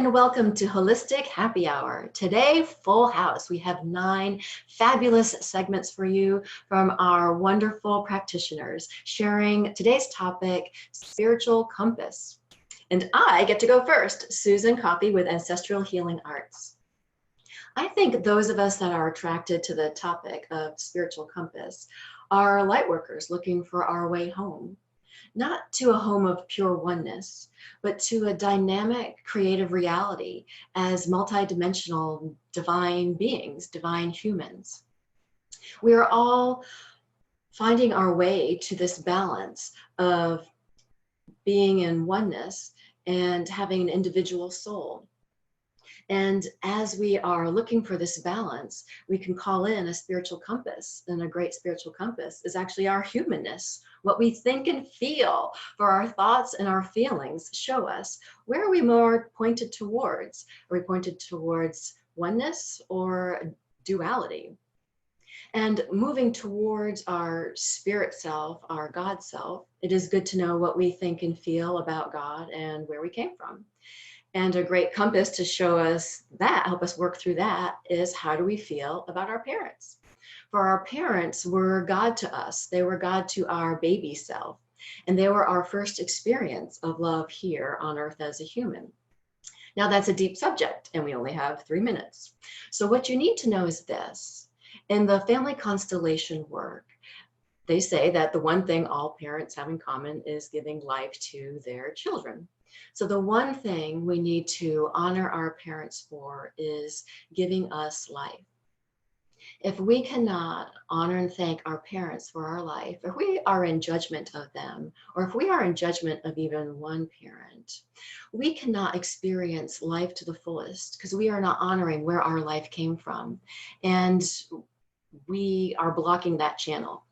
and welcome to Holistic Happy Hour. Today, full house. We have 9 fabulous segments for you from our wonderful practitioners sharing today's topic, spiritual compass. And I get to go first, Susan Coffey with Ancestral Healing Arts. I think those of us that are attracted to the topic of spiritual compass are light workers looking for our way home. Not to a home of pure oneness, but to a dynamic creative reality as multidimensional divine beings, divine humans. We are all finding our way to this balance of being in oneness and having an individual soul. And as we are looking for this balance, we can call in a spiritual compass. And a great spiritual compass is actually our humanness. What we think and feel, for our thoughts and our feelings show us where are we more pointed towards. Are we pointed towards oneness or duality? And moving towards our spirit self, our God self, it is good to know what we think and feel about God and where we came from. And a great compass to show us that, help us work through that, is how do we feel about our parents? For our parents were God to us. They were God to our baby self. And they were our first experience of love here on earth as a human. Now that's a deep subject and we only have 3 minutes. So what you need to know is this. In the family constellation work, they say that the one thing all parents have in common is giving life to their children. So the one thing we need to honor our parents for is giving us life. If we cannot honor and thank our parents for our life, if we are in judgment of them, or if we are in judgment of even one parent, we cannot experience life to the fullest because we are not honoring where our life came from. And we are blocking that channel.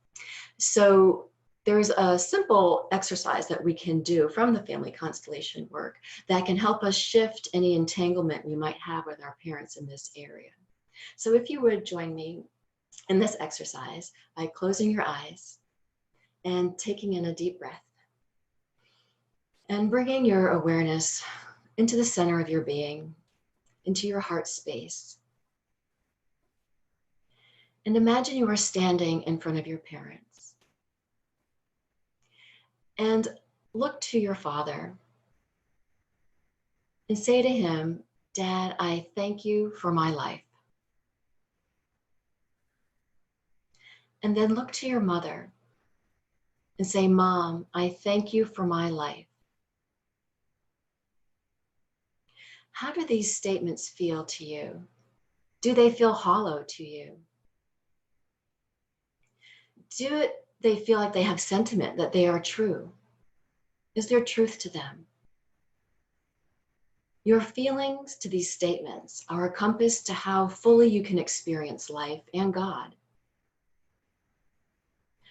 So there's a simple exercise that we can do from the family constellation work that can help us shift any entanglement we might have with our parents in this area. So if you would join me in this exercise by closing your eyes and taking in a deep breath and bringing your awareness into the center of your being, into your heart space. And imagine you are standing in front of your parents. And look to your father and say to him, Dad, I thank you for my life. And then look to your mother and say, Mom, I thank you for my life. How do these statements feel to you? Do they feel hollow to you? Do they feel like they have sentiment, that they are true? Is there truth to them? Your feelings to these statements are a compass to how fully you can experience life and God.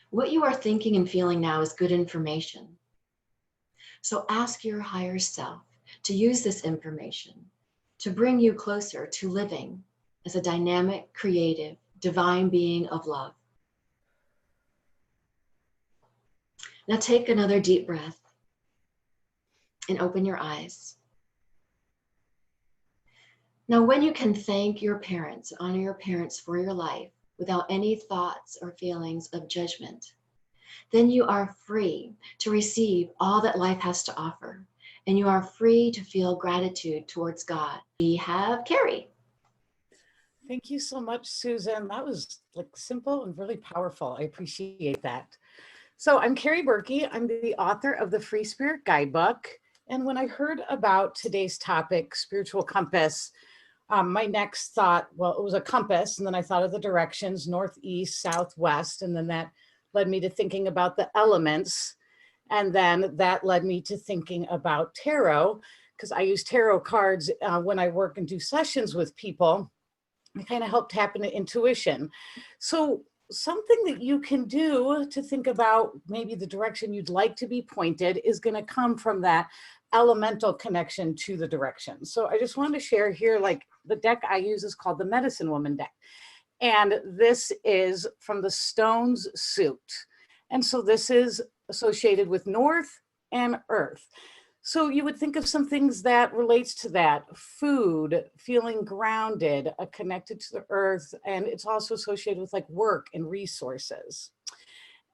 What you are thinking and feeling now is good information. So ask your higher self to use this information to bring you closer to living as a dynamic, creative, divine being of love. Now take another deep breath and open your eyes. Now, when you can thank your parents, honor your parents for your life without any thoughts or feelings of judgment, then you are free to receive all that life has to offer. And you are free to feel gratitude towards God. We have Carrie. Thank you so much, Susan. That was like simple and really powerful. I appreciate that. So I'm Carrie Berkey. I'm the author of the Free Spirit Guidebook. And when I heard about today's topic, spiritual compass, my next thought, well, it was a compass. And then I thought of the directions, northeast, southwest. And then that led me to thinking about the elements. And then that led me to thinking about tarot, because I use tarot cards when I work and do sessions with people. They kind of help tap into intuition. So something that you can do to think about maybe the direction you'd like to be pointed is going to come from that elemental connection to the direction. So I just wanted to share here, like the deck I use is called the Medicine Woman deck. And this is from the Stones suit. And so this is associated with North and Earth. So you would think of some things that relates to that: food, feeling grounded, connected to the earth, and it's also associated with like work and resources.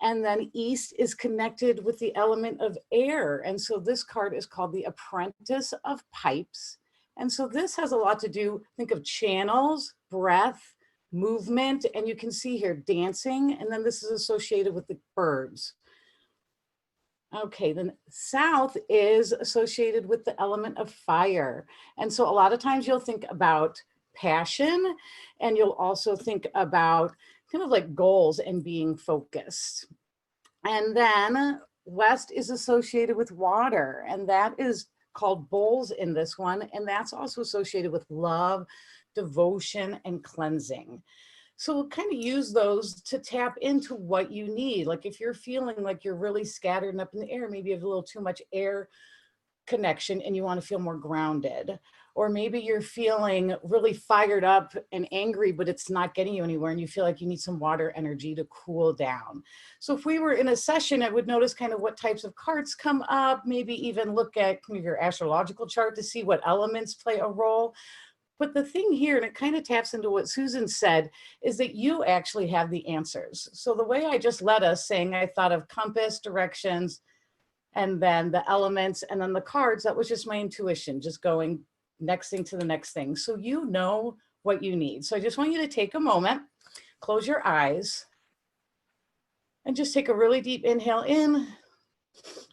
And then East is connected with the element of air. And so this card is called the Apprentice of Pipes. And so this has a lot to do, think of channels, breath, movement, and you can see here dancing. And then this is associated with the birds. Okay, then South is associated with the element of fire. And so a lot of times you'll think about passion, and you'll also think about kind of like goals and being focused. And then West is associated with water, and that is called bowls in this one. And that's also associated with love, devotion, and cleansing. So we'll kind of use those to tap into what you need. Like if you're feeling like you're really scattered and up in the air, maybe you have a little too much air connection and you want to feel more grounded. Or maybe you're feeling really fired up and angry, but it's not getting you anywhere and you feel like you need some water energy to cool down. So if we were in a session, I would notice kind of what types of cards come up, maybe even look at your astrological chart to see what elements play a role. But the thing here, and it kind of taps into what Susan said, is that you actually have the answers. So the way I just led us saying, I thought of compass, directions, and then the elements, and then the cards, that was just my intuition, just going next thing to the next thing. So you know what you need. So I just want you to take a moment, close your eyes, and just take a really deep inhale in,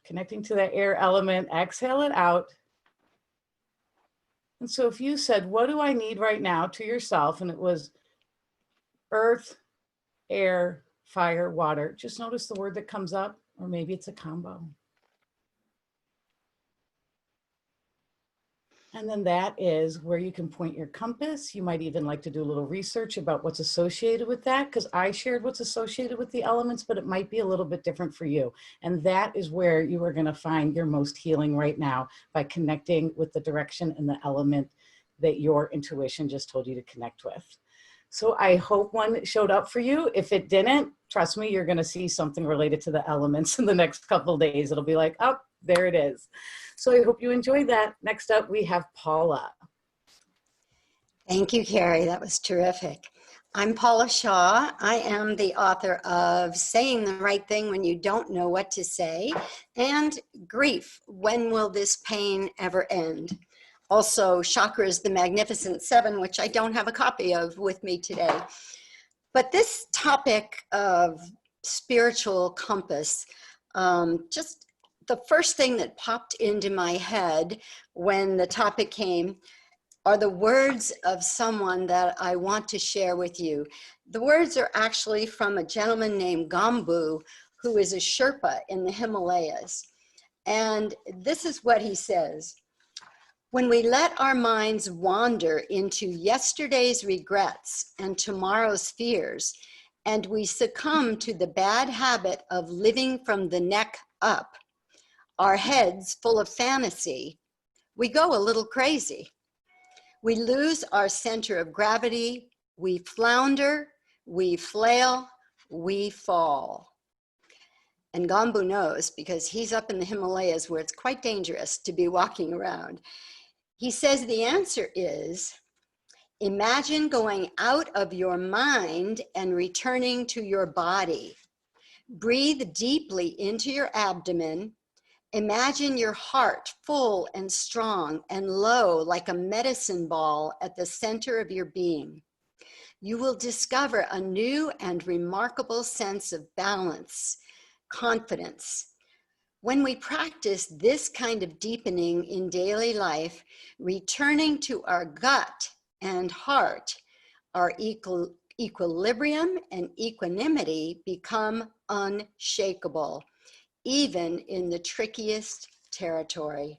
connecting to that air element, exhale it out. And so if you said, what do I need right now to yourself? And it was earth, air, fire, water. Just notice the word that comes up, or maybe it's a combo. And then that is where you can point your compass. You might even like to do a little research about what's associated with that, because I shared what's associated with the elements, but it might be a little bit different for you. And that is where you are going to find your most healing right now, by connecting with the direction and the element that your intuition just told you to connect with. So I hope one showed up for you. If it didn't, trust me, you're going to see something related to the elements in the next couple of days. It'll be like, oh, there it is. So I hope you enjoyed that. Next up, we have Paula. Thank you, Carrie. That was terrific. I'm Paula Shaw. I am the author of Saying the Right Thing When You Don't Know What to Say, and Grief, When Will This Pain Ever End? Also, Chakras, the Magnificent Seven, which I don't have a copy of with me today. But this topic of spiritual compass, just the first thing that popped into my head when the topic came are the words of someone that I want to share with you. The words are actually from a gentleman named Gambu, who is a Sherpa in the Himalayas. And this is what he says: when we let our minds wander into yesterday's regrets and tomorrow's fears, and we succumb to the bad habit of living from the neck up, our heads full of fantasy, we go a little crazy. We lose our center of gravity, we flounder, we flail, we fall. And Gambu knows, because he's up in the Himalayas where it's quite dangerous to be walking around. He says the answer is, imagine going out of your mind and returning to your body. Breathe deeply into your abdomen. Imagine your heart full and strong and low like a medicine ball at the center of your being. You will discover a new and remarkable sense of balance, confidence. When we practice this kind of deepening in daily life, returning to our gut and heart, our equilibrium and equanimity become unshakable, even in the trickiest territory.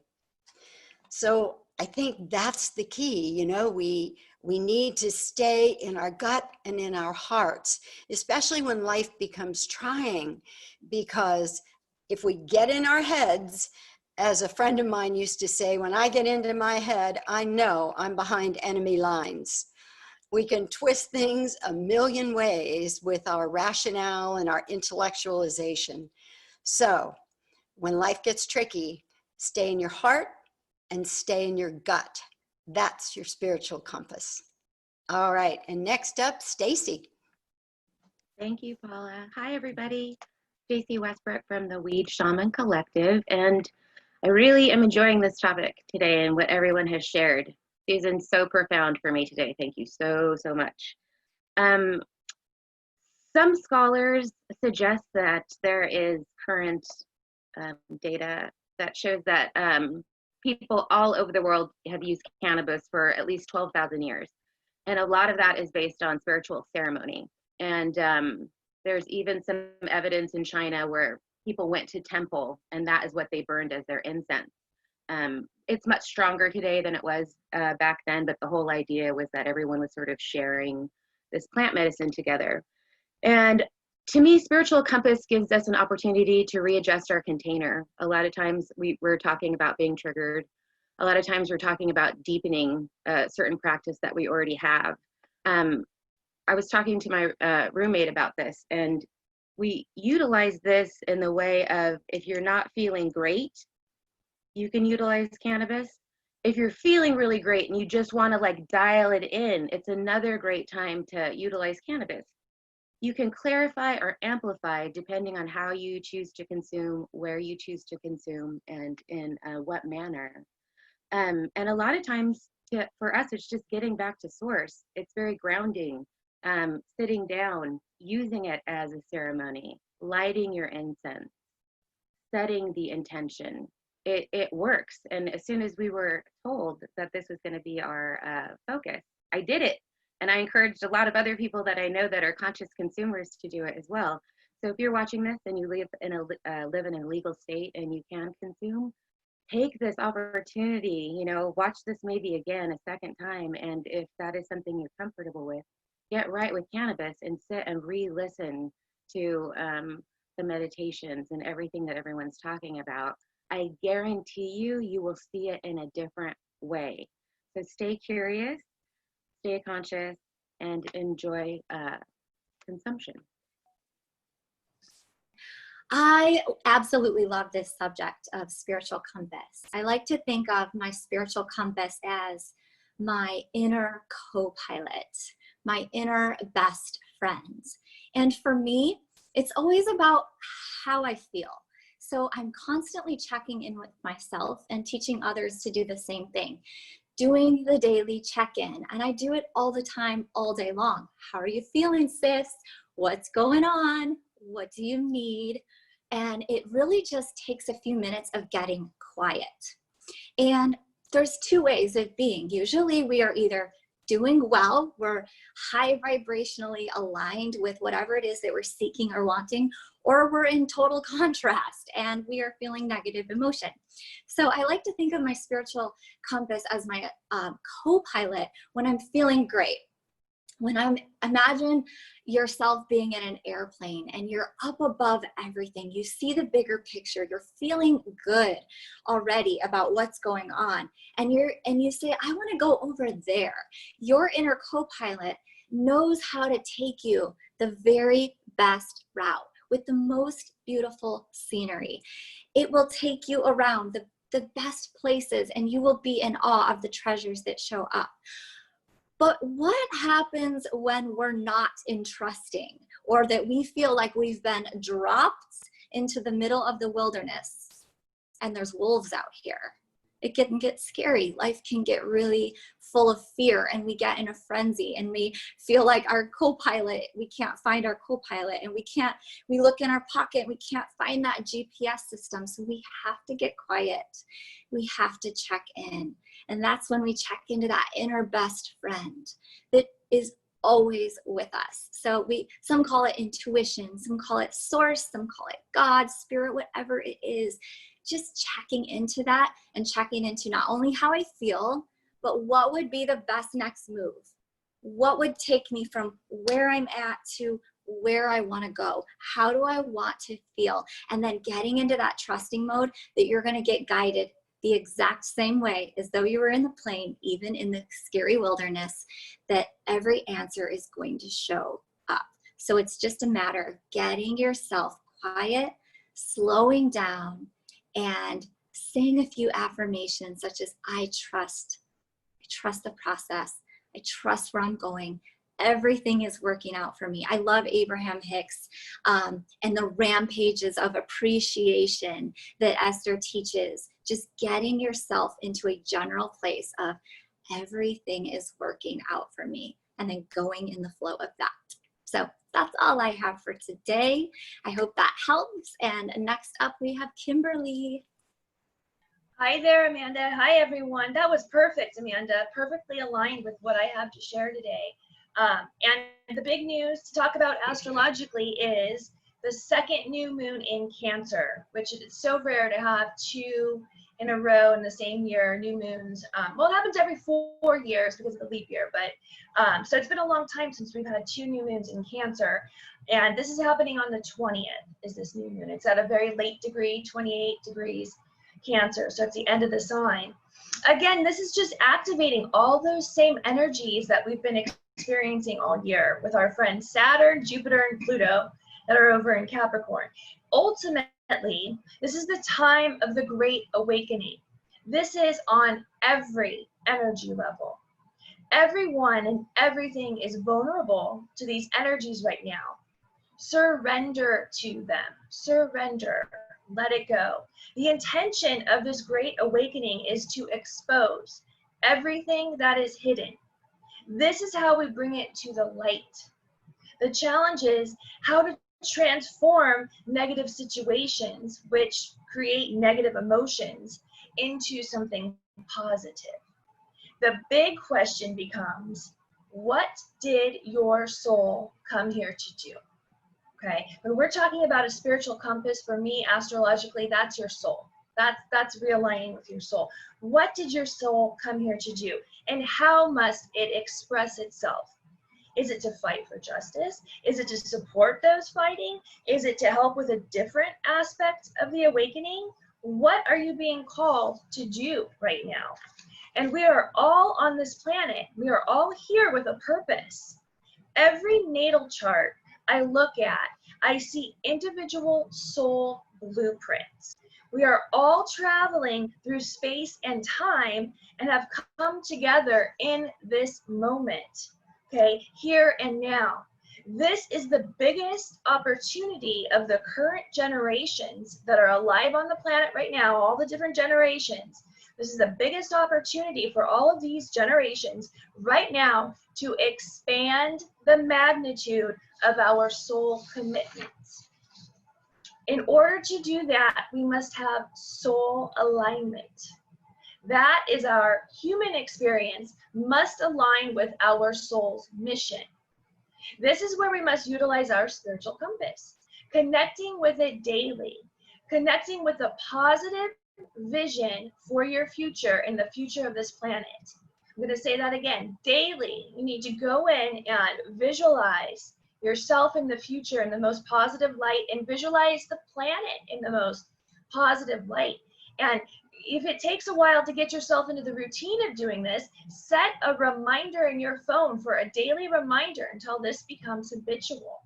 So I think that's the key. You know, we need to stay in our gut and in our hearts, especially when life becomes trying, because if we get in our heads, as a friend of mine used to say, when I get into my head, I know I'm behind enemy lines. We can twist things a million ways with our rationale and our intellectualization. So when life gets tricky, stay in your heart, and stay in your gut. That's your spiritual compass. All right, and next up, Stacy. Thank you, Paula. Hi, everybody. Stacey Westbrook from the Weed Shaman Collective, and I really am enjoying this topic today and what everyone has shared. Susan's so profound for me today. Thank you so much. Some scholars suggest that there is current data that shows that people all over the world have used cannabis for at least 12,000 years. And a lot of that is based on spiritual ceremony. And there's even some evidence in China where people went to temple and that is what they burned as their incense. It's much stronger today than it was back then, but the whole idea was that everyone was sort of sharing this plant medicine together. And to me, spiritual compass gives us an opportunity to readjust our container. A lot of times we're talking about being triggered. A lot of times we're talking about deepening a certain practice that we already have. I was talking to my roommate about this, and we utilize this in the way of, if you're not feeling great, you can utilize cannabis. If you're feeling really great and you just want to like dial it in, it's another great time to utilize cannabis. You can clarify or amplify depending on how you choose to consume, where you choose to consume, and in what manner. And a lot of times for us, it's just getting back to source. It's very grounding, sitting down, using it as a ceremony, lighting your incense, setting the intention. It works. And as soon as we were told that this was going to be our focus, I did it. And I encouraged a lot of other people that I know that are conscious consumers to do it as well. So if you're watching this and you live in a legal state and you can consume, take this opportunity, you know, watch this maybe again a second time. And if that is something you're comfortable with, get right with cannabis and sit and re-listen to the meditations and everything that everyone's talking about. I guarantee you, you will see it in a different way. So stay curious, stay conscious, and enjoy consumption. I absolutely love this subject of spiritual compass. I like to think of my spiritual compass as my inner co-pilot, my inner best friend. And for me, it's always about how I feel. So I'm constantly checking in with myself and teaching others to do the same thing. Doing the daily check-in, and I do it all the time, all day long. How are you feeling, sis? What's going on? What do you need? And it really just takes a few minutes of getting quiet. And there's two ways of being. Usually we are either doing well, we're high vibrationally aligned with whatever it is that we're seeking or wanting, or we're in total contrast and we are feeling negative emotion. So I like to think of my spiritual compass as my co-pilot when I'm feeling great. Imagine yourself being in an airplane and you're up above everything. You see the bigger picture. You're feeling good already about what's going on. And you say, I want to go over there. Your inner co-pilot knows how to take you the very best route with the most beautiful scenery. It will take you around the best places and you will be in awe of the treasures that show up. But what happens when we're not entrusting, or that we feel like we've been dropped into the middle of the wilderness and there's wolves out here? It can get scary. Life can get really full of fear and we get in a frenzy and we feel like our co-pilot, we can't find our co-pilot, and we look in our pocket, we can't find that GPS system. So we have to get quiet. We have to check in. And that's when we check into that inner best friend that is always with us. So some call it intuition, some call it source, some call it God, spirit, whatever it is. Just checking into that and checking into not only how I feel, but what would be the best next move? What would take me from where I'm at to where I want to go? How do I want to feel? And then getting into that trusting mode that you're going to get guided the exact same way as though you were in the plane, even in the scary wilderness, that every answer is going to show up. So it's just a matter of getting yourself quiet, slowing down, and saying a few affirmations such as, I trust the process. I trust where I'm going. Everything is working out for me. I love Abraham Hicks and the rampages of appreciation that Esther teaches, just getting yourself into a general place of everything is working out for me, and then going in the flow of that. So that's all I have for today. I hope that helps. And next up we have Kimberly. Hi there, Amanda. Hi, everyone. That was perfect, Amanda. Perfectly aligned with what I have to share today. And the big news to talk about astrologically is the second new moon in Cancer, which is so rare to have 2 in a row in the same year, new moons. Well, it happens every 4 years because of the leap year, but so it's been a long time since we've had 2 new moons in Cancer. And this is happening on the 20th, is this new moon. It's at a very late degree, 28 degrees Cancer, so it's the end of the sign. Again, this is just activating all those same energies that we've been experiencing all year with our friends Saturn, Jupiter, and Pluto that are over in Capricorn. Ultimately, this is the time of the Great Awakening. This is on every energy level. Everyone and everything is vulnerable to these energies right now. Surrender to them. Surrender. Let it go. The intention of this Great Awakening is to expose everything that is hidden. This is how we bring it to the light. The challenge is how to transform negative situations, which create negative emotions, into something positive. The big question becomes, what did your soul come here to do? Okay, when we're talking about a spiritual compass, for me, astrologically, that's your soul. That's realigning with your soul. What did your soul come here to do? And how must it express itself? Is it to fight for justice? Is it to support those fighting? Is it to help with a different aspect of the awakening? What are you being called to do right now? And we are all on this planet. We are all here with a purpose. Every natal chart I look at, I see individual soul blueprints. We are all traveling through space and time and have come together in this moment, okay, here and now. This is the biggest opportunity of the current generations that are alive on the planet right now, all the different generations. This is the biggest opportunity for all of these generations right now to expand the magnitude of our soul commitments. In order to do that, we must have soul alignment. That is our human experience must align with our soul's mission. This is where we must utilize our spiritual compass, connecting with it daily, connecting with a positive vision for your future and the future of this planet. I'm going to say that again. Daily, you need to go in and visualize yourself in the future in the most positive light, and visualize the planet in the most positive light. And if it takes a while to get yourself into the routine of doing this, set a reminder in your phone for a daily reminder until this becomes habitual.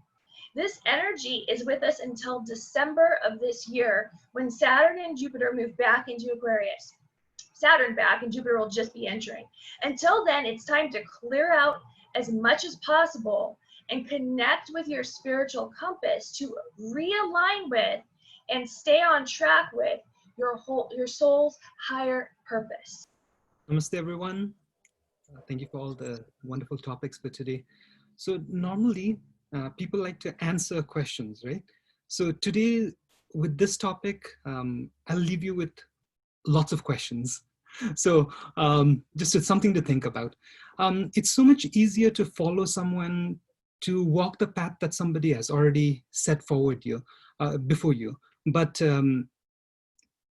This energy is with us until December of this year, when Saturn and Jupiter move back into Aquarius. Saturn back and Jupiter will just be entering. Until then, it's time to clear out as much as possible and connect with your spiritual compass to realign with and stay on track with your soul's higher purpose. Namaste, everyone. Thank you for all the wonderful topics for today. So normally, people like to answer questions, right? So today, with this topic, I'll leave you with lots of questions. So just it's something to think about. It's so much easier to follow someone, to walk the path that somebody has already set forward you, before you. But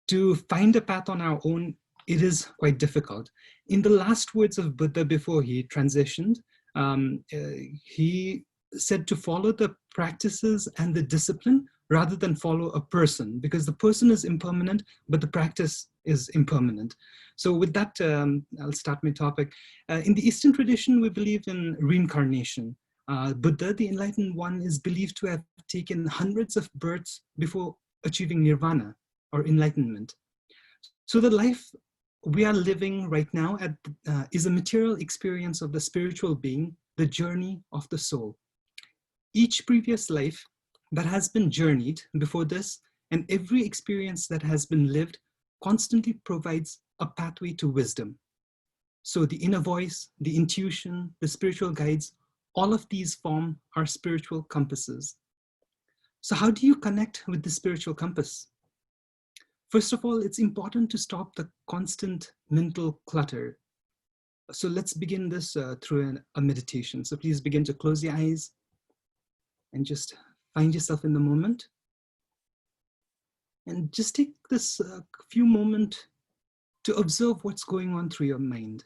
to find a path on our own, it is quite difficult. In the last words of Buddha before he transitioned, he said to follow the practices and the discipline rather than follow a person, because the person is impermanent, but the practice is impermanent. So with that, I'll start my topic. In the Eastern tradition, we believe in reincarnation. Buddha, the enlightened one, is believed to have taken hundreds of births before achieving nirvana or enlightenment. So the life we are living right now is a material experience of the spiritual being, the journey of the soul. Each previous life that has been journeyed before this, and every experience that has been lived, constantly provides a pathway to wisdom. So the inner voice, the intuition, the spiritual guides, all of these form our spiritual compasses. So how do you connect with the spiritual compass? First of all, it's important to stop the constant mental clutter. So let's begin this through a meditation. So please begin to close your eyes and just find yourself in the moment. And just take this few moments to observe what's going on through your mind.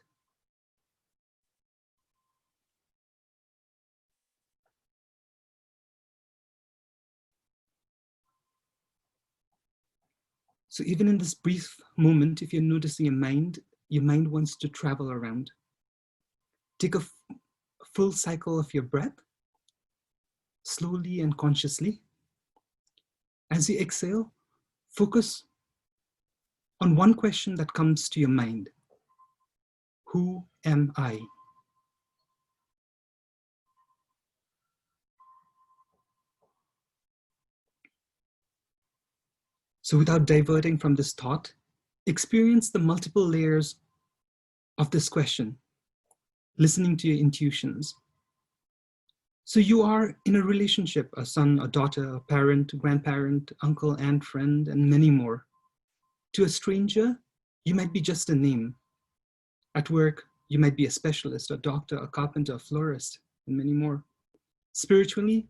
So even in this brief moment, if you're noticing your mind wants to travel around. Take a full cycle of your breath, slowly and consciously. As you exhale, focus on one question that comes to your mind. Who am I? So without diverting from this thought, experience the multiple layers of this question, listening to your intuitions. So you are in a relationship, a son, a daughter, a parent, grandparent, uncle, aunt, friend, and many more. To a stranger, you might be just a name. At work, you might be a specialist, a doctor, a carpenter, a florist, and many more. Spiritually,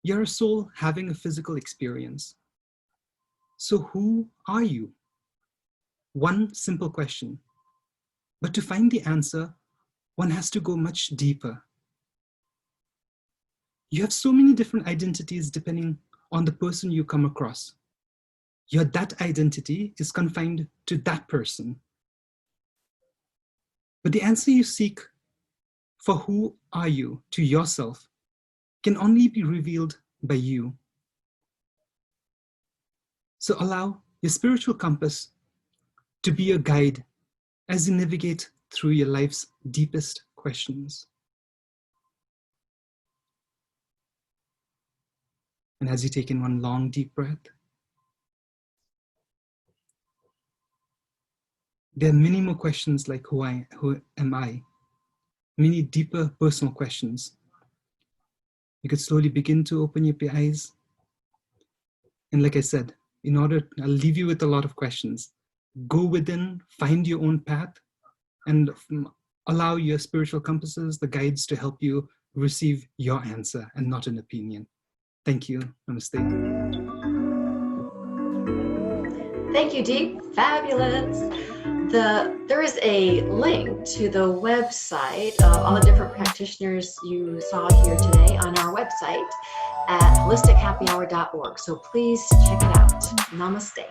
you're a soul having a physical experience. So who are you? One simple question. But to find the answer, one has to go much deeper. You have so many different identities depending on the person you come across. That identity is confined to that person. But the answer you seek for who are you to yourself can only be revealed by you. So allow your spiritual compass to be your guide as you navigate through your life's deepest questions. And as you take in one long, deep breath, there are many more questions like who am I? Many deeper personal questions. You could slowly begin to open up your eyes. And like I said, I'll leave you with a lot of questions. Go within, find your own path, and allow your spiritual compasses, the guides, to help you receive your answer and not an opinion. Thank you. Namaste. Thank you, Deep. Fabulous. There is a link to the website of all the different practitioners you saw here today on our website at holistichappyhour.org. So please check it out. Namaste.